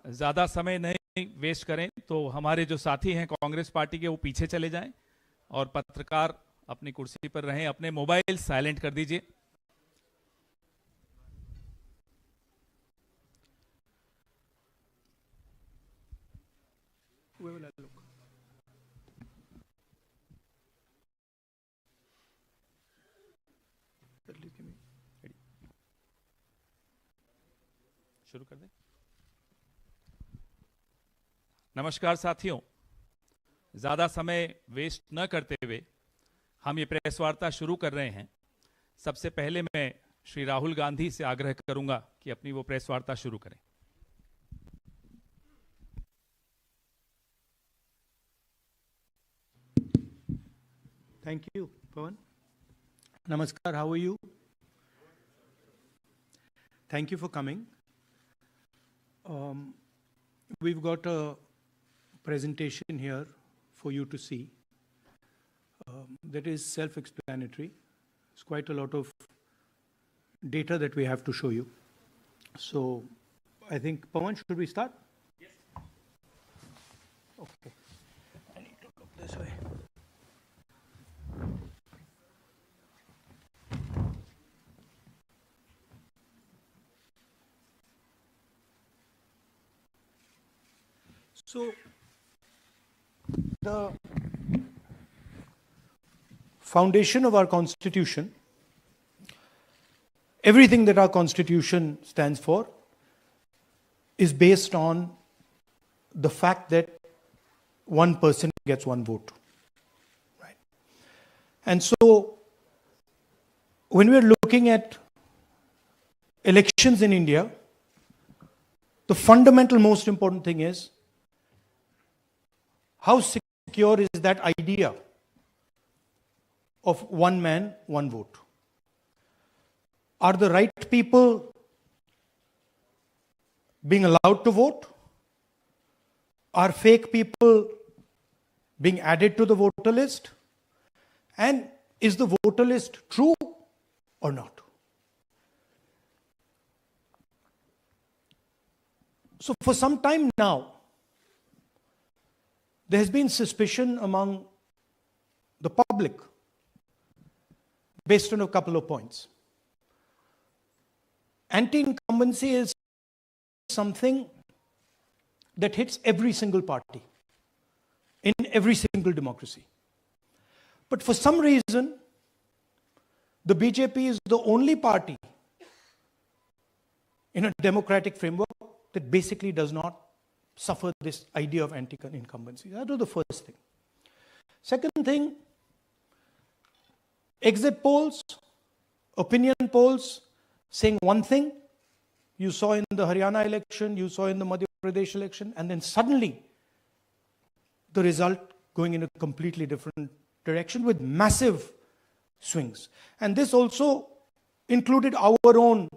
ज़्यादा समय नहीं वेस्ट करें तो हमारे जो साथी हैं कांग्रेस पार्टी के वो पीछे चले जाएं और पत्रकार अपनी कुर्सी पर रहें। अपने मोबाइल साइलेंट कर दीजिए। शुरू कर दें। नमस्कार साथियों, ज़्यादा समय वेस्ट न करते हुए हम ये प्रेस वार्ता शुरू कर रहे हैं। सबसे पहले मैं श्री राहुल गांधी से आग्रह करूंगा कि अपनी वो प्रेस वार्ता शुरू करें। Thank you, Bhawan. Namaskar, how are you? Thank you for coming. We've got a presentation here for you to see. That is self-explanatory. It's quite a lot of data that we have to show you. So I think, Bhawan, should we start? Yes. Okay. I need to look this way. So, the foundation of our Constitution, everything that our Constitution stands for, is based on the fact that one person gets one vote. Right? And so, when we're looking at elections in India, the fundamental most important thing is how secure is that idea of one man, one vote? Are the right people being allowed to vote? Are fake people being added to the voter list? And is the voter list true or not? So for some time now, there has been suspicion among the public based on a couple of points. Anti-incumbency is something that hits every single party in every single democracy. But for some reason, the BJP is the only party in a democratic framework that basically does not suffer this idea of anti-incumbency. That was the first thing. Second thing, exit polls, opinion polls saying one thing, you saw in the Haryana election, you saw in the Madhya Pradesh election, and then suddenly the result going in a completely different direction with massive swings. And this also included our own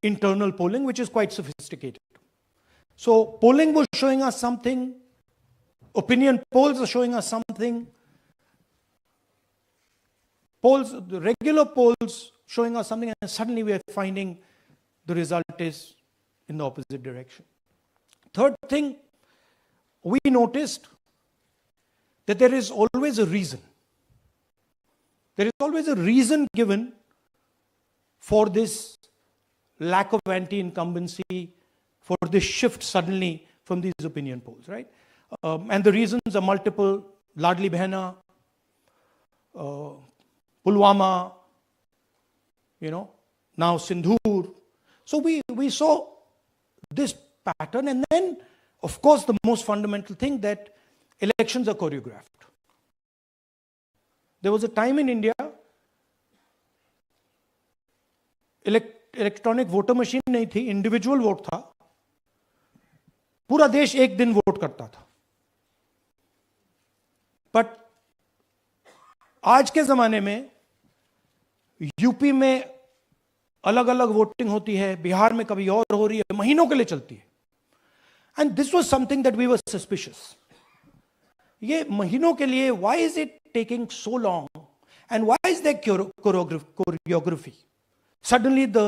internal polling, which is quite sophisticated. So polling was showing us something, opinion polls are showing us something, polls, the regular polls showing us something, and suddenly we are finding the result is in the opposite direction. Third thing, we noticed that there is always a reason. There is always a reason given for this lack of anti-incumbency, for this shift suddenly from these opinion polls, right? And the reasons are multiple: Ladli Behna, Pulwama, now Sindhur. So we saw this pattern, and then, of course, the most fundamental thing, that elections are choreographed. There was a time in India, electronic voter machine नहीं थी, individual vote था, पूरा देश एक दिन vote करता था. But आज के जमाने में यूपी में अलग अलग वोटिंग होती है, बिहार में कभी और हो रही है, महीनों के लिए चलती है. And this was something that we were suspicious. ये महीनों के लिए, why is it taking so long, and why is there choreography? Suddenly the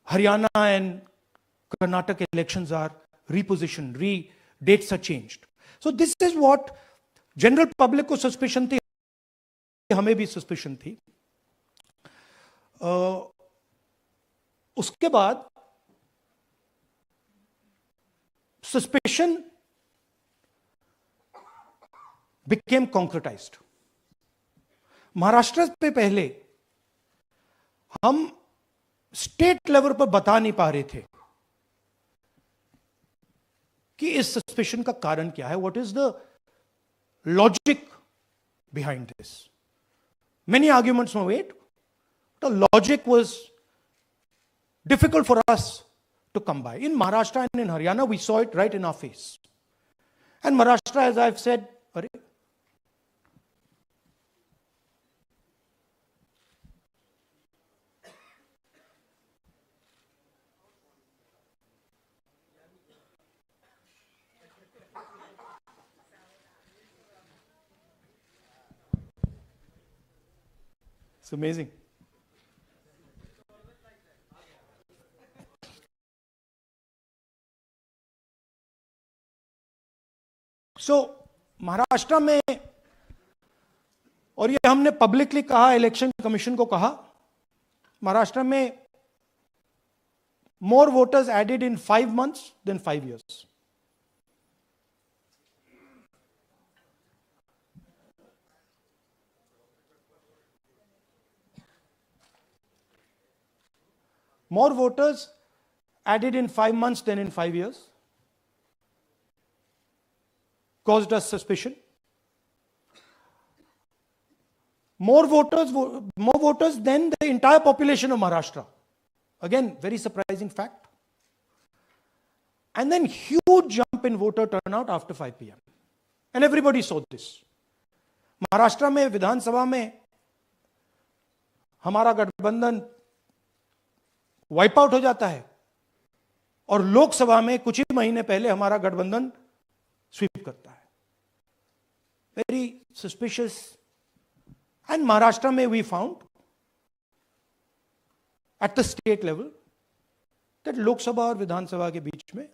Haryana and Karnataka elections are repositioned, dates are changed. So this is what general public को suspicion थी, हमें भी suspicion थी. उसके बाद suspicion became concretized. महाराष्ट्र पे पहले हम स्टेट लेवल पर बता नहीं पा रहे थे कि इस सस्पेशन का कारण क्या है, what is the logic behind this. Many arguments were made, the logic was difficult for us to come by. In Maharashtra and in Haryana, we saw it right in our face. And Maharashtra, as I've said, it's amazing. So, Maharashtra में, और ये हमने publicly कहा, election commission को कहा, महाराष्ट्र में more voters added in 5 months than 5 years. More voters added in 5 months than in 5 years. Caused us suspicion. More voters than the entire population of Maharashtra. Again, very surprising fact. And then huge jump in voter turnout after 5 p.m. And everybody saw this. Maharashtra में विधानसभा में हमारा गठबंधन wipe out हो जाता है और लोकसभा में कुछ ही महीने पहले हमारा गठबंधन स्वीप करता है. Very suspicious. एंड महाराष्ट्र में we found at the state level that Lok Sabha और विधानसभा के बीच में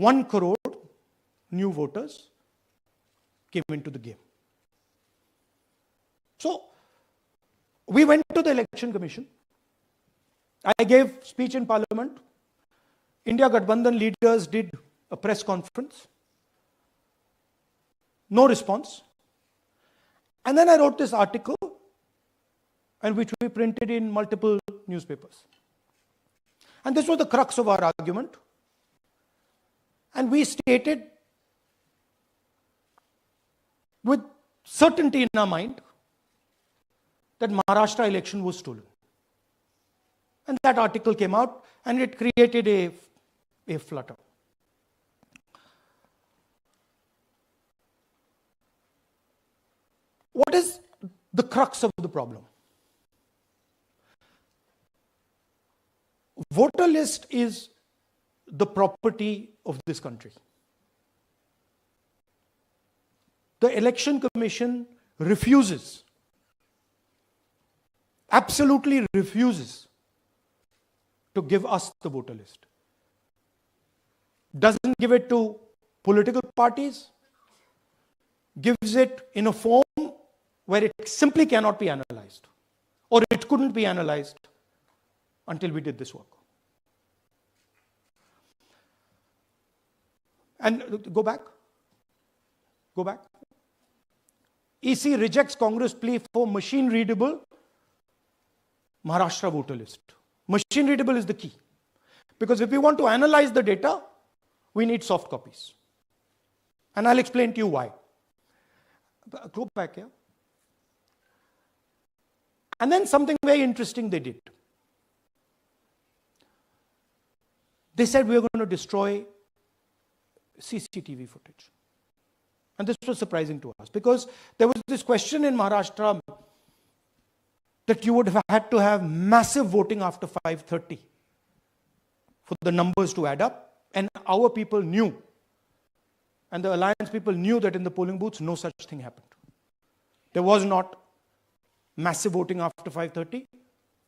1 crore new voters came into the game. So we went to the election commission. I gave speech in parliament. India Gathbandhan leaders did a press conference. No response. And then I wrote this article, and which we printed in multiple newspapers. And this was the crux of our argument. And we stated with certainty in our mind that Maharashtra election was stolen. And that article came out and it created a flutter. What is the crux of the problem? Voter list is the property of this country. The election commission refuses, absolutely refuses to give us the voter list. Doesn't give it to political parties, gives it in a form where it simply cannot be analyzed, or it couldn't be analyzed until we did this work. And go back. EC rejects Congress plea for machine readable Maharashtra voter list. Machine readable is the key. Because if we want to analyze the data, we need soft copies. And I'll explain to you why. Go back here. And then something very interesting they did. They said we are going to destroy CCTV footage. And this was surprising to us because there was this question in Maharashtra that you would have had to have massive voting after 5:30 for the numbers to add up. And our people knew, and the alliance people knew that in the polling booths, no such thing happened. There was not massive voting after 5:30.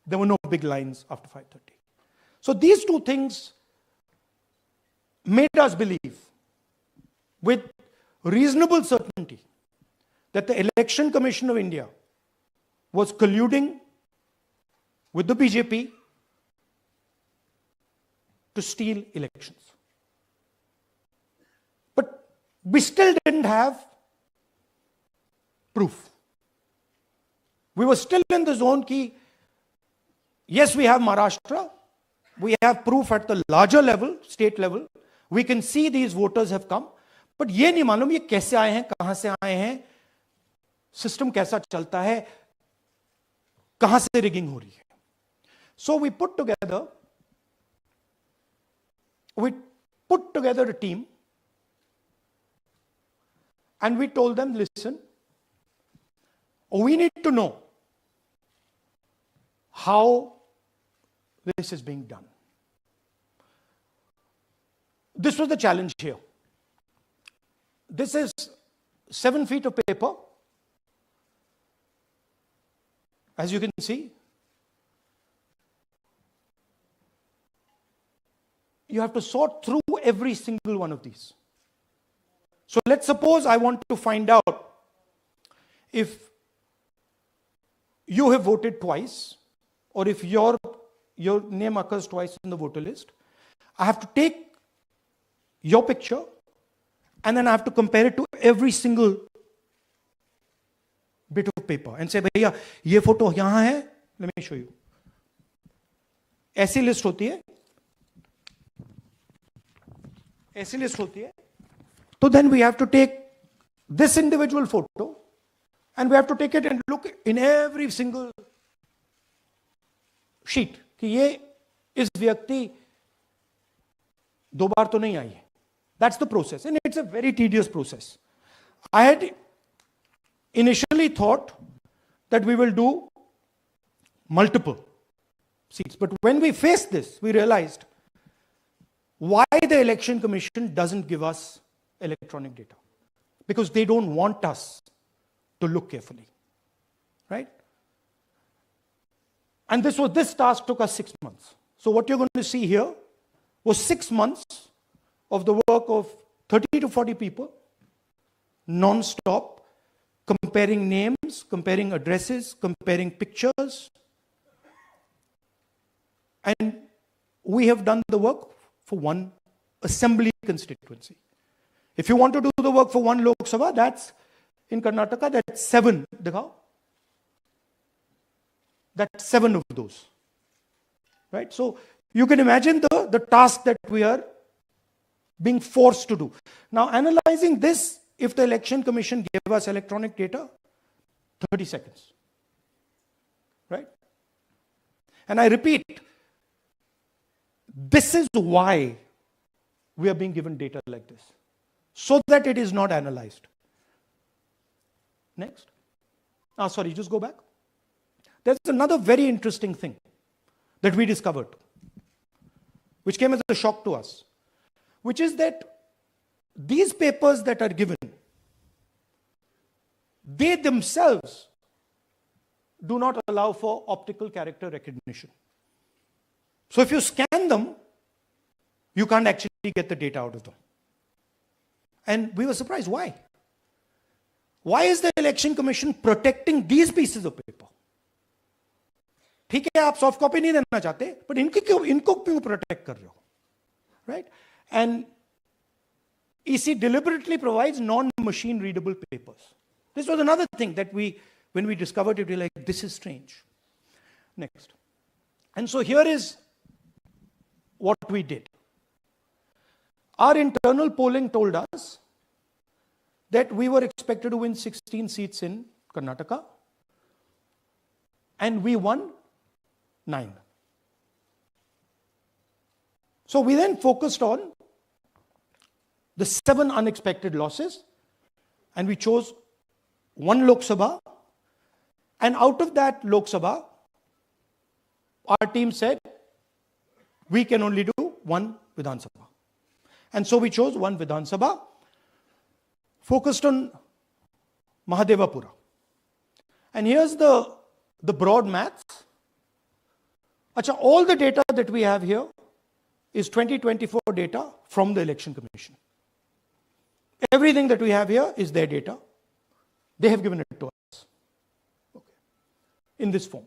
There were no big lines after 5:30. So these two things made us believe with reasonable certainty that the Election Commission of India was colluding with the BJP to steal elections. But we still didn't have proof. We were still in the zone ki, yes, we have Maharashtra, we have proof at the larger level, state level, we can see these voters have come, but ये नहीं मालूम ये कैसे आए हैं, कहां से आए हैं, सिस्टम कैसा चलता है, कहां से रिगिंग हो रही है. So we put together a team and we told them, listen, we need to know how this is being done. This was the challenge here. This is 7 feet of paper. As you can see, you have to sort through every single one of these. So let's suppose I want to find out if you have voted twice, or if your name occurs twice in the voter list. I have to take your picture and then I have to compare it to every single bit of paper and say, भैया ये photo यहां है, let me show you. ऐसी list होती है, ऐसी list होती है. So then we have to take this individual photo and we have to take it and look in every single sheet कि ये इस व्यक्ति दो बार तो नहीं आई है. That's the process, and it's a very tedious process. I had initially thought that we will do multiple seats, but when we faced this, we realized why the Election Commission doesn't give us electronic data. Because they don't want us to look carefully, right? And this task took us 6 months. So what you're going to see here was 6 months of the work of 30 to 40 people, non-stop, comparing names, comparing addresses, comparing pictures. And we have done the work for one assembly constituency. If you want to do the work for one Lok Sabha, that's in Karnataka, that's 7. Dikhao. That's 7 of those. Right? So you can imagine the task that we are being forced to do. Now, analyzing this, if the Election Commission gave us electronic data, 30 seconds. Right? And I repeat, this is why we are being given data like this, so that it is not analyzed. Next. Sorry, just go back. There's another very interesting thing that we discovered, which came as a shock to us, which is that these papers that are given, they themselves do not allow for optical character recognition. So if you scan them, you can't actually get the data out of them. And we were surprised. Why? Why is the Election Commission protecting these pieces of paper? ठीक है, आप soft copy नहीं देना चाहते, but इनको क्यों protect कर रहे हो? Right? And EC deliberately provides non-machine readable papers. This was another thing that when we discovered it, we were like, this is strange. Next. And so here is what we did. Our internal polling told us that we were expected to win 16 seats in Karnataka, and we won 9. So we then focused on the 7 unexpected losses, and we chose 1 Lok Sabha, and out of that Lok Sabha, our team said, we can only do 1 Vidhan Sabha. And so we chose 1 Vidhan Sabha, focused on Mahadevapura. And here's the broad maths. Achha, all the data that we have here is 2024 data from the Election Commission. Everything that we have here is their data. They have given it to us. Okay. In this form.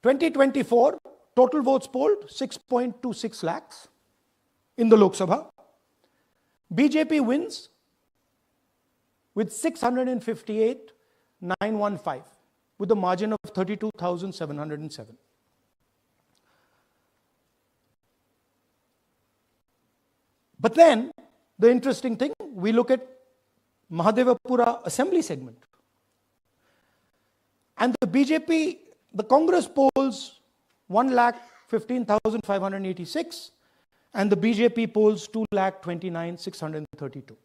2024, total votes polled, 6.26 lakhs in the Lok Sabha. BJP wins with 658,915 with a margin of 32,707. But then, the interesting thing, we look at Mahadevapura assembly segment. And the BJP, the Congress polls 1,15,586 and the BJP polls 2,29,632.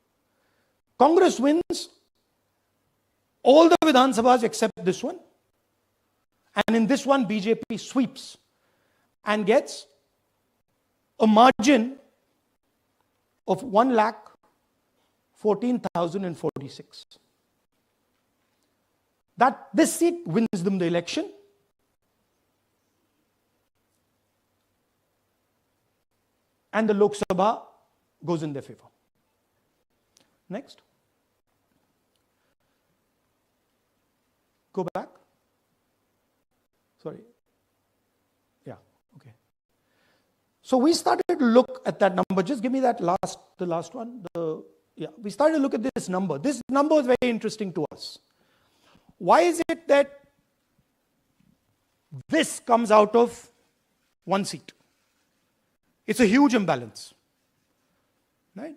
Congress wins all the Vidhan Sabhas except this one. And in this one, BJP sweeps and gets a margin of 1,14,046. That this seat wins them the election. And the Lok Sabha goes in their favor. Next. Go back. Sorry. Yeah, okay. So we started to look at that number. Just give me that the last one. We started to look at this number. This number is very interesting to us. Why is it that this comes out of one seat? It's a huge imbalance. Right?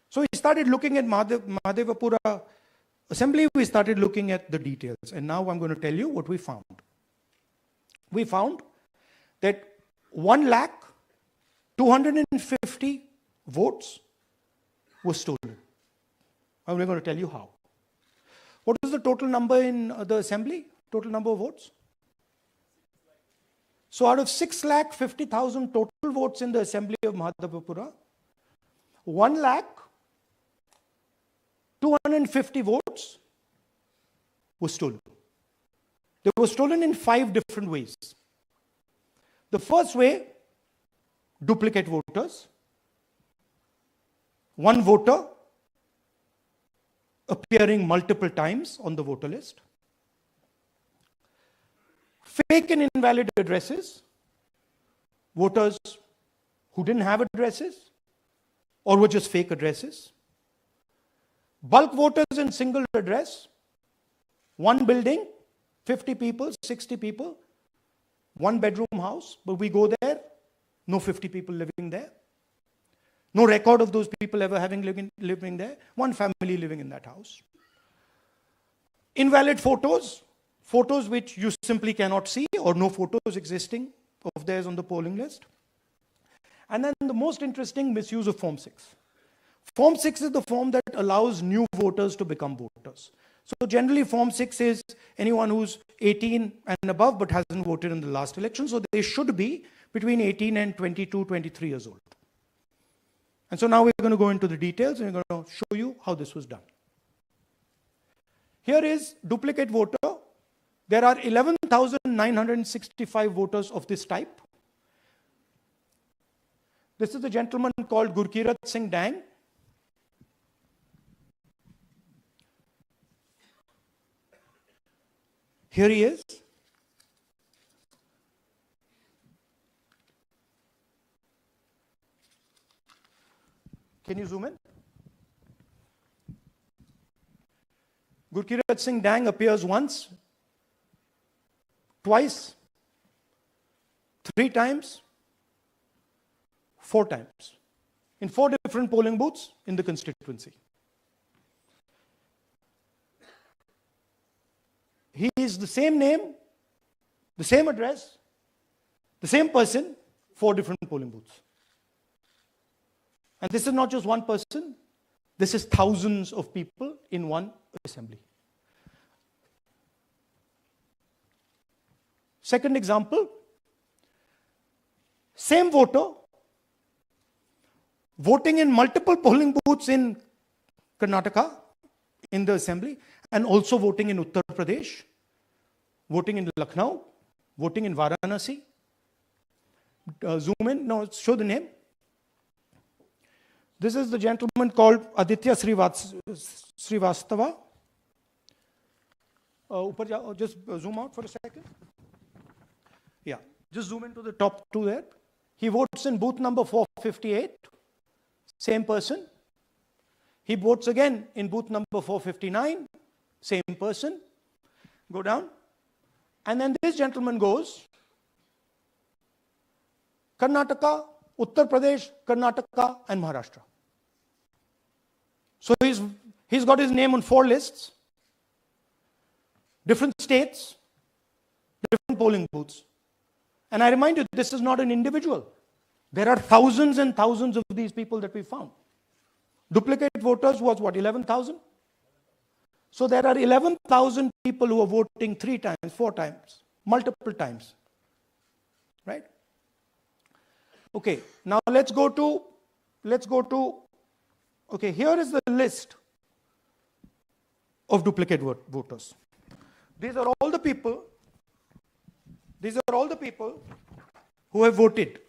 So we started looking at Mahadevapura assembly, we started looking at the details. And now I'm going to tell you what we found. We found that 1,250,000 votes were stolen. I'm going to tell you how. What is the total number in the assembly? Total number of votes? So out of 6,50,000 total votes in the assembly of Mahadevapura, 1,250,000 votes were stolen. They were stolen in 5 different ways. The first way, duplicate voters. One voter appearing multiple times on the voter list. Fake and invalid addresses. Voters who didn't have addresses or were just fake addresses. Bulk voters in single address. One building, 50 people, 60 people. One bedroom house, but we go there, no 50 people living there. No record of those people ever having living there. One family living in that house. Invalid photos. Photos which you simply cannot see or no photos existing of theirs on the polling list. And then the most interesting, misuse of Form 6. Form 6 is the form that allows new voters to become voters. So generally Form 6 is anyone who's 18 and above but hasn't voted in the last election. So they should be between 18 and 22, 23 years old. And so now we're going to go into the details and we're going to show you how this was done. Here is duplicate voter. There are 11,965 voters of this type. This is a gentleman called Gurkirat Singh Dang. Here he is. Can you zoom in? Gurkirat Singh Dang appears once, twice, 3 times, 4 times, in 4 different polling booths in the constituency. He is the same name, the same address, the same person, 4 different polling booths. And this is not just one person, this is thousands of people in one assembly. Second example, same voter, voting in multiple polling booths in Karnataka, in the assembly, and also voting in Uttar Pradesh, voting in Lucknow, voting in Varanasi. Zoom in. No, show the name. This is the gentleman called Aditya Srivastava. Just zoom out for a second. Yeah, just zoom into the top two there. He votes in booth number 458. Same person. He votes again in booth number 459. Same person. Go down. And then this gentleman goes Karnataka, Uttar Pradesh, Karnataka, and Maharashtra. So he's got his name on 4 lists, different states, different polling booths. And I remind you, this is not an individual. There are thousands and thousands of these people that we found. Duplicate voters was what, 11,000? So there are 11,000 people who are voting 3 times, 4 times, multiple times. Right? Okay, now let's go to, okay, here is the list of duplicate voters. These are all the people who have voted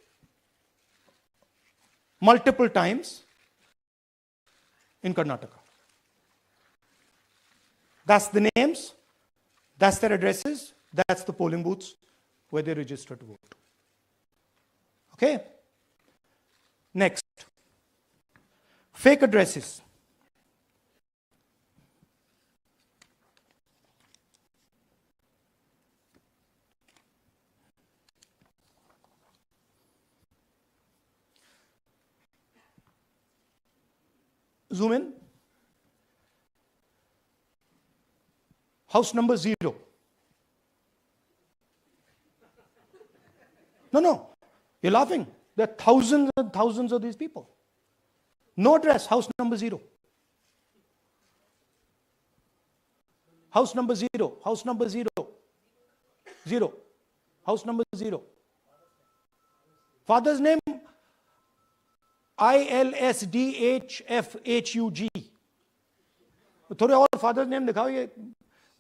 multiple times in Karnataka. That's the names, that's their addresses, that's the polling booths where they register to vote. Okay? Next. Fake addresses. Zoom in. House number 0. No, you're laughing. There are thousands and thousands of these people. No address, house number 0. House number 0, house number 0. 0. House number 0. Father's name, ILSDHFHUG. थोड़े और father's name दिखाओ, ये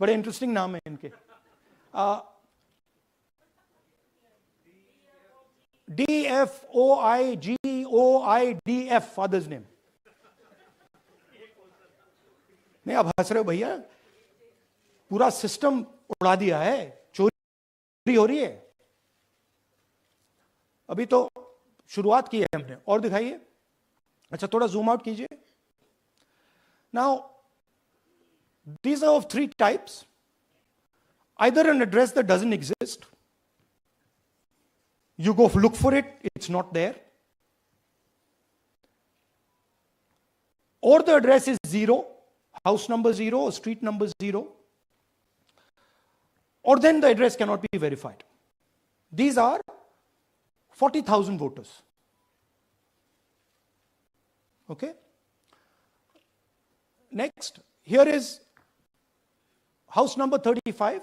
बड़े interesting नाम है इनके. DFOIGOIDF father's name. नहीं, आप हंस रहे हो भैया, पूरा सिस्टम उड़ा दिया है, चोरी हो रही है. अभी तो शुरुआत की है हमने. और दिखाइए. अच्छा, थोड़ा जूम आउट कीजिए. Now, these are of 3 types. Either an address that doesn't exist, you go look for it, it's not there. Or the address is 0, house number 0 or street number 0. Or then the address cannot be verified. These are 40,000 voters. Okay? Next, here is house number 35.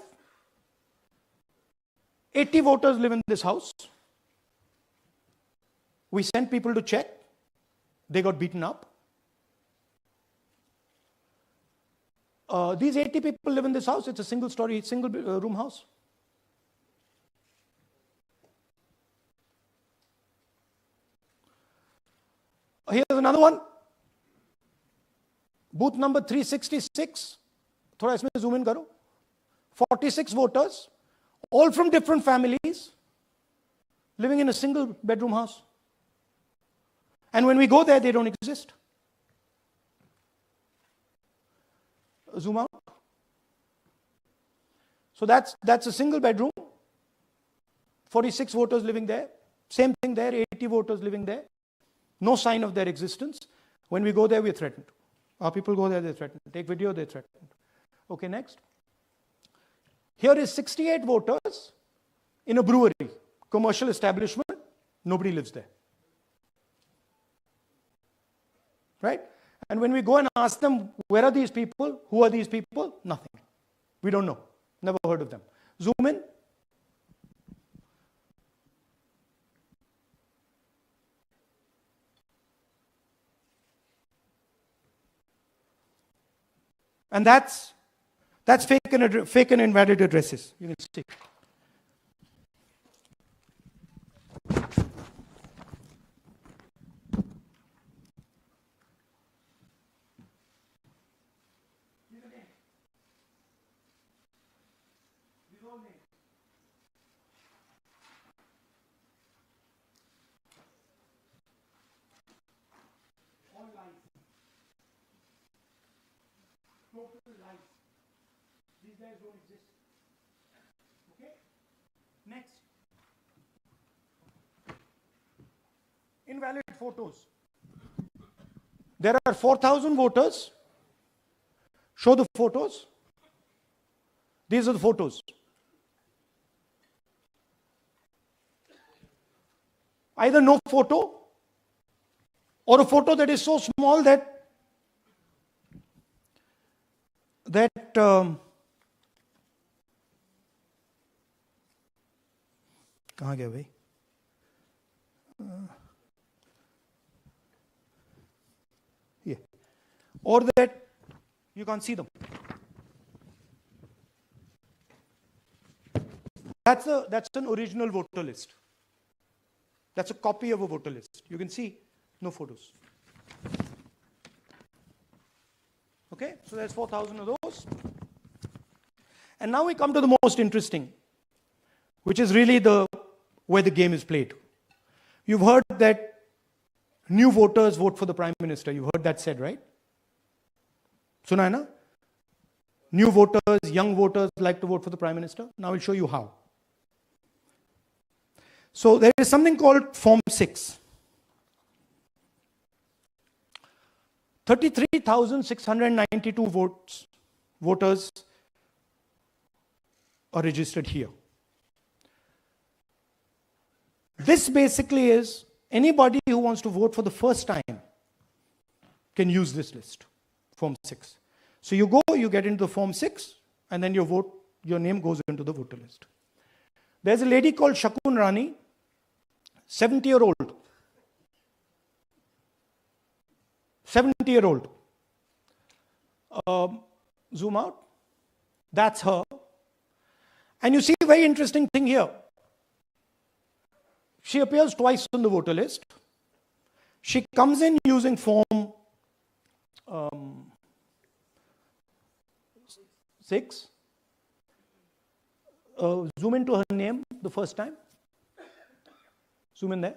80 voters live in this house. We sent people to check. They got beaten up. These 80 people live in this house. It's a single story, single room house. Here's another one. Booth number 366. थोड़ा इसमें zoom in करो. 46 voters, all from different families, living in a single bedroom house. And when we go there, they don't exist. Zoom out. So that's a single bedroom. 46 voters living there. Same thing there, 80 voters living there. No sign of their existence. When we go there, we're threatened. Our people go there, they're threatened. Take video, they're threatened. Okay, next. Here is 68 voters in a brewery, commercial establishment. Nobody lives there. Right? And when we go and ask them, where are these people? Who are these people? Nothing. We don't know. Never heard of them. Zoom in. And that's fake and invalid addresses. You can see. total lies. These guys don't exist. Okay? Next. Invalid photos. There are 4,000 voters. Show the photos. These are the photos. Either no photo or a photo that is so small that कहाँ गया भाई? Yeah. Or that you can't see them. That's an original voter list. That's a copy of a voter list. You can see no photos. Okay, so there's 4,000 of those. And now we come to the most interesting, which is really where the game is played. You've heard that new voters vote for the Prime Minister. You've heard that said, right? Suna hai na? New voters, young voters like to vote for the Prime Minister. Now I'll show you how. So there is something called Form 6. 33,692 voters are registered here. This basically is anybody who wants to vote for the first time can use this list, Form 6. So you go, you get into the Form 6, and then your name goes into the voter list. There's a lady called Shakun Rani, 70-year-old. 70-year-old. Zoom out. That's her. And you see a very interesting thing here. She appears twice on the voter list. She comes in using Form 6. Zoom into her name the first time. Zoom in there.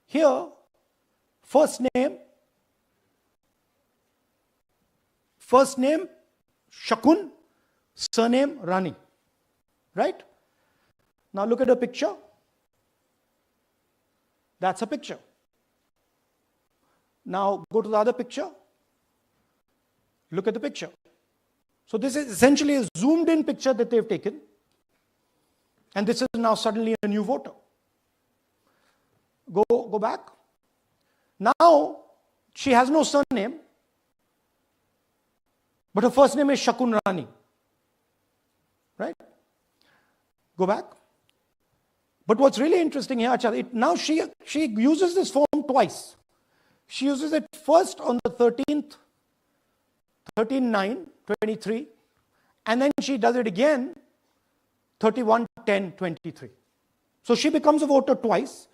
Here, first name Shakun, surname Rani. Right? Now look at the picture. That's a picture. Now go to the other picture. Look at the picture. So this is essentially a zoomed in picture that they've taken. And this is now suddenly a new voter. Go back. Now she has no surname, but her first name is Shakun Rani. Right? Go back. But what's really interesting here, now she uses this form twice. She uses it first on the 13th, 13/9/23, and then she does it again 31/10/23. So she becomes a voter twice.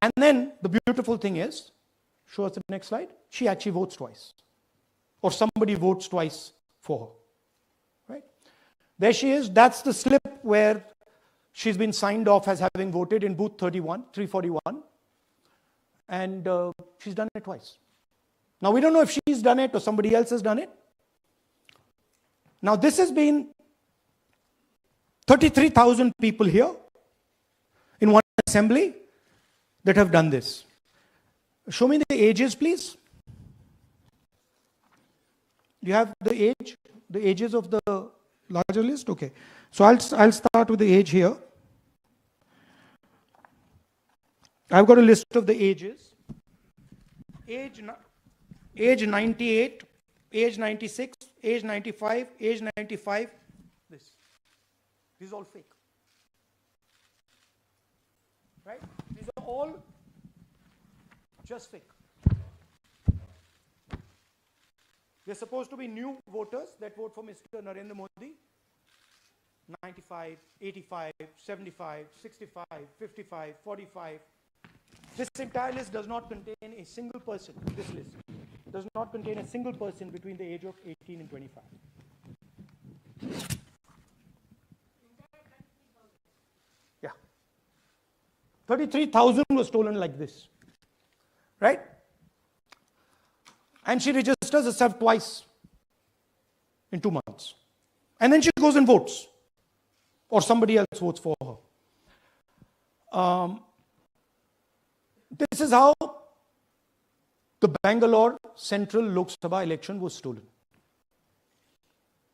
And then the beautiful thing is, show us the next slide, she actually votes twice. Or somebody votes twice for her. Right? There she is. That's the slip where she's been signed off as having voted in booth 341. And she's done it twice. Now we don't know if she's done it or somebody else has done it. Now this has been 33,000 people here in one assembly that have done this. Show me the ages, please. Do you have the ages of the larger list? Okay. So I'll start with the age here. I've got a list of the ages. Age 98, age 96, age 95, age 95. This is all fake. Right? These are all just fake. They're supposed to be new voters that vote for Mr. Narendra Modi. 95, 85, 75, 65, 55, 45. This entire list does not contain a single person. This list does not contain a single person between the age of 18 and 25. Yeah. 33,000 was stolen like this. Right? And she registers herself twice. in 2 months. And then she goes and votes. Or somebody else votes for her. This is how the Bangalore Central Lok Sabha election was stolen.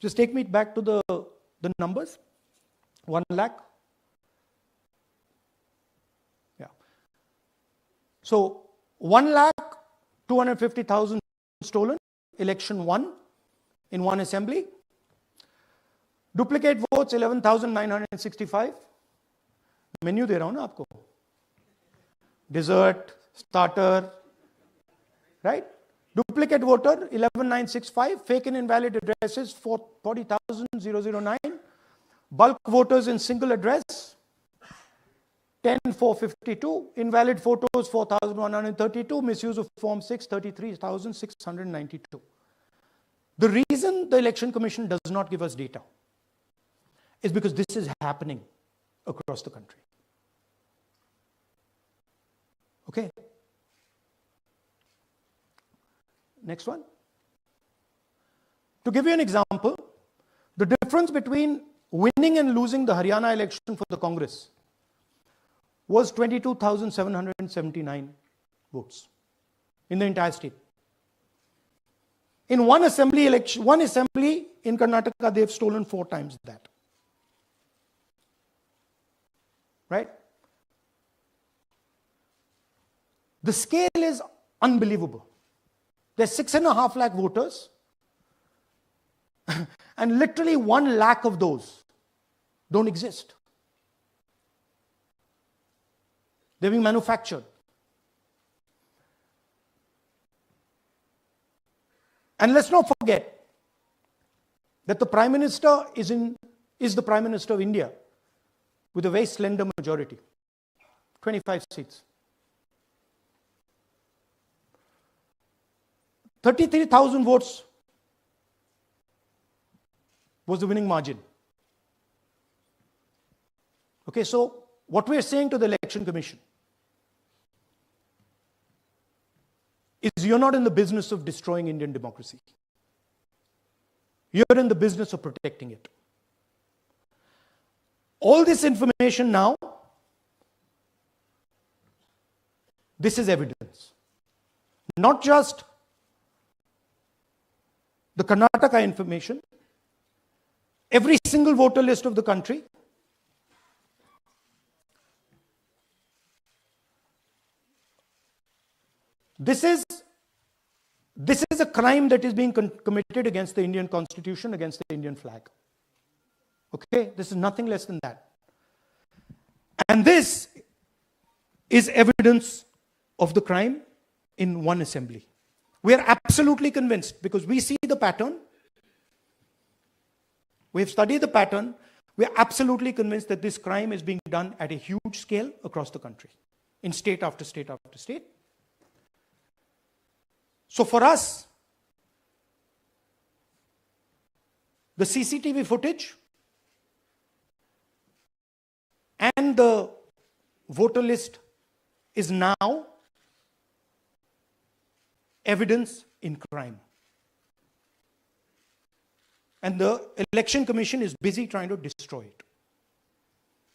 Just take me back to the numbers. 1 lakh. Yeah. So 1,250,000 stolen. Election won in one assembly. Duplicate votes 11,965. Menu दे रहा हूं ना आपको. Dessert, starter, right? Duplicate voter 11,965. Fake and invalid addresses 40,009. Bulk voters in single address 10,452. Invalid photos 4,132. Misuse of Form 6 33,692. The reason the Election Commission does not give us data is because this is happening across the country. Okay. Next one. To give you an example, the difference between winning and losing the Haryana election for the Congress was 22,779 votes in the entire state. In one assembly election, one assembly in Karnataka, they've stolen 4 times that. Right? The scale is unbelievable. There's 6.5 lakh voters, and literally 1 lakh of those don't exist. They're being manufactured. And let's not forget that the Prime Minister is the Prime Minister of India with a very slender majority, 25 seats. 33,000 votes was the winning margin. Okay, so what we are saying to the Election Commission is you're not in the business of destroying Indian democracy. You're in the business of protecting it. All this information now, this is evidence. Not just the Karnataka information, every single voter list of the country. This is a crime that is being committed against the Indian Constitution, against the Indian flag. Okay, this is nothing less than that. And this is evidence of the crime in one assembly. We are absolutely convinced because we see the pattern. We have studied the pattern. We are absolutely convinced that this crime is being done at a huge scale across the country, in state after state after state. So for us, the CCTV footage and the voter list is now evidence in crime. And the Election Commission is busy trying to destroy it.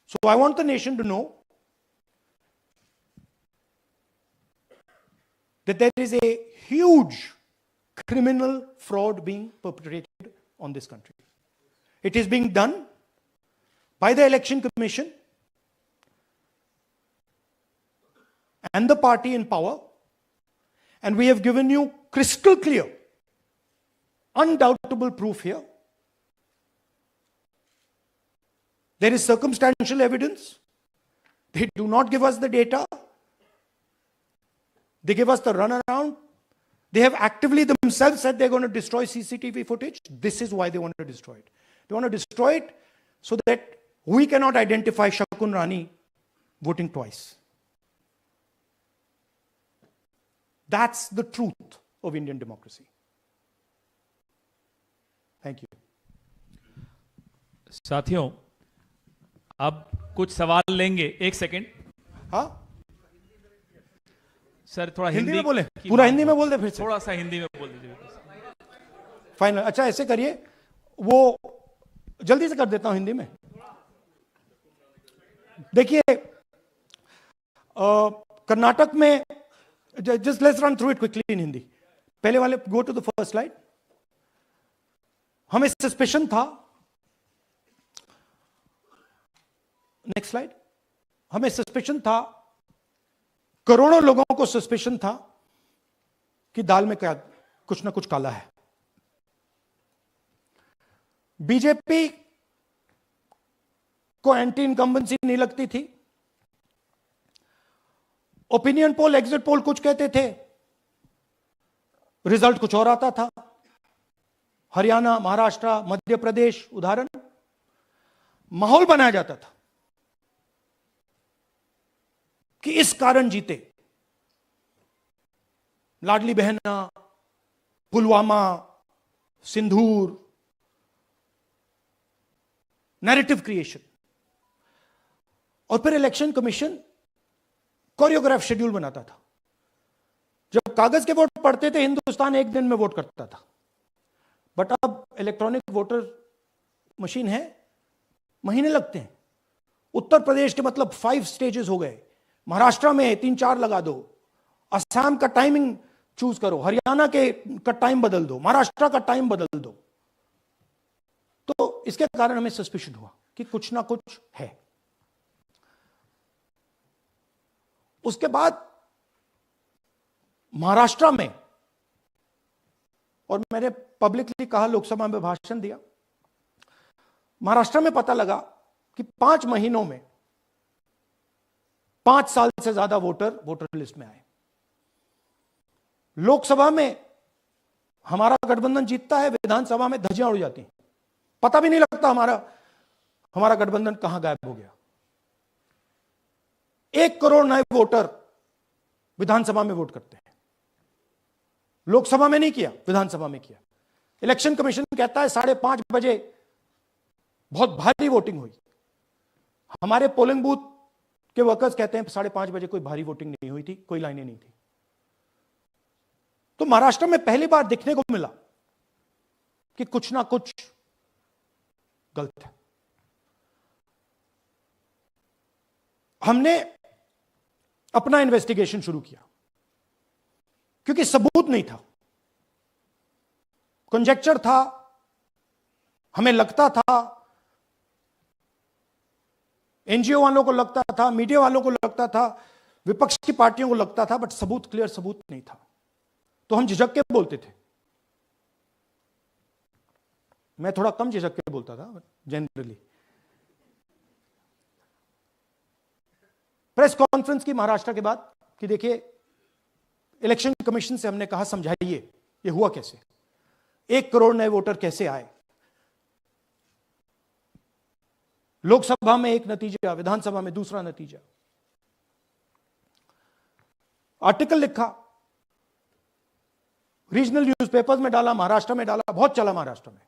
So I want the nation to know that there is a huge criminal fraud being perpetrated on this country. It is being done by the Election Commission and the party in power, and we have given you crystal clear, undoubtable proof here. There is circumstantial evidence. They do not give us the data. They give us the runaround. They have actively themselves said they're going to destroy CCTV footage. This is why they want to destroy it. They want to destroy it so that we cannot identify Shakun Rani voting twice. That's the truth of Indian democracy. Thank you. साथियों, अब कुछ सवाल लेंगे. एक second. हाँ, sir थोड़ा हिंदी में बोले, पूरा हिंदी में बोल दे, फिर से थोड़ा सा हिंदी में बोल दीजिए. फाइनल. अच्छा, ऐसे करिए, वो जल्दी से कर देता हूं हिंदी में। देखिए, कर्नाटक में, just let's run through it quickly in Hindi. पहले वाले, go to the first slide. हमें सस्पेशन था, नेक्स्ट स्लाइड। हमें सस्पेशन था, करोड़ों लोगों को सस्पेशन था कि दाल में क्या कुछ ना कुछ काला है। बीजेपी को एंटी इनकम्बेंसी नहीं लगती थी। ओपिनियन पोल, एग्जिट पोल कुछ कहते थे, रिजल्ट कुछ और आता था। हरियाणा, महाराष्ट्र, मध्य प्रदेश उदाहरण, माहौल बनाया जाता था कि इस कारण जीते। लाडली बहना, पुलवामा, सिंदूर, नैरेटिव क्रिएशन। और फिर इलेक्शन कमीशन कोरियोग्राफ शेड्यूल बनाता था। जब कागज के वोट पड़ते थे, हिंदुस्तान एक दिन में वोट करता था। बट अब इलेक्ट्रॉनिक वोटर मशीन है, महीने लगते हैं। उत्तर प्रदेश के मतलब 5 स्टेजेस हो गए, महाराष्ट्र में 3-4 लगा दो, असम का टाइमिंग चूज करो, हरियाणा का टाइम बदल दो, महाराष्ट्र का टाइम बदल दो। तो इसके कारण हमें सस्पिशन हुआ कि कुछ ना कुछ है। उसके बाद महाराष्ट्र में, और मैंने पब्लिकली कहा, लोकसभा में भाषण दिया, महाराष्ट्र में पता लगा कि 5 महीनों में 5 साल से ज्यादा वोटर लिस्ट में आए। लोकसभा में हमारा गठबंधन जीतता है, विधानसभा में धज्जियां उड़ जाती हैं, पता भी नहीं लगता हमारा गठबंधन कहां गायब हो गया। 1 करोड़ नए वोटर विधानसभा में वोट करते हैं। लोकसभा में नहीं किया, विधानसभा में किया। इलेक्शन कमीशन कहता है 5:30 बजे बहुत भारी वोटिंग हुई। हमारे पोलिंग बूथ के वर्कर्स कहते हैं 5:30 बजे कोई भारी वोटिंग नहीं हुई थी, कोई लाइनें नहीं थी। तो महाराष्ट्र में पहली बार दिखने को मिला कि कुछ ना कुछ गलत है। हमने अपना इन्वेस्टिगेशन शुरू किया क्योंकि सबूत नहीं था, कंजेक्चर था। हमें लगता था, एनजीओ वालों को लगता था, मीडिया वालों को लगता था, विपक्ष की पार्टियों को लगता था, बट सबूत, क्लियर सबूत नहीं था। तो हम झिझक के बोलते थे। मैं थोड़ा कम झिझक के बोलता था जनरली। प्रेस कॉन्फ्रेंस की महाराष्ट्र के बाद कि देखिए, इलेक्शन कमीशन से हमने कहा समझाइए ये हुआ कैसे, 1 करोड़ नए वोटर कैसे आए। लोकसभा में एक नतीजा, विधानसभा में दूसरा नतीजा। आर्टिकल लिखा, रीजनल न्यूज़पेपर्स में डाला, महाराष्ट्र में डाला, बहुत चला महाराष्ट्र में,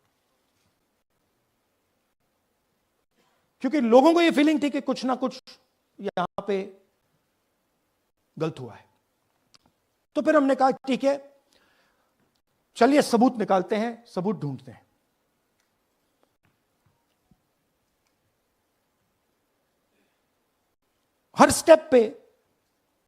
क्योंकि लोगों को यह फीलिंग थी कि कुछ ना कुछ यहां पे गलत हुआ है। तो फिर हमने कहा ठीक है, चलिए सबूत निकालते हैं, सबूत ढूंढते हैं। हर स्टेप पे